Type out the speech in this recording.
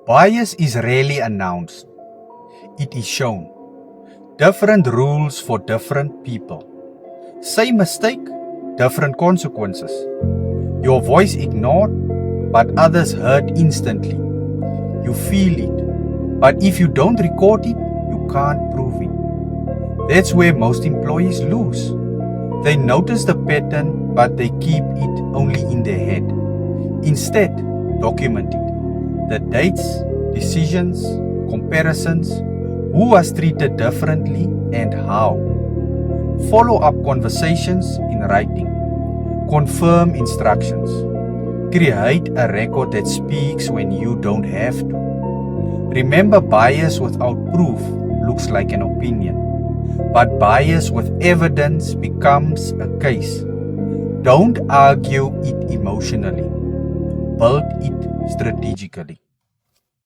Bias is rarely announced. It is shown. Different rules for different people. Same mistake, different consequences. Your voice ignored, but others heard instantly. You feel it, but if you don't record it, you can't prove it. That's where most employees lose. They notice the pattern, but they keep it only in their head. Instead, document it. The dates, decisions, comparisons, who was treated differently and how. Follow up conversations in writing. Confirm instructions. Create a record that speaks when you don't have to. Remember, bias without proof looks like an opinion, but bias with evidence becomes a case. Don't argue it emotionally. Build it strategically.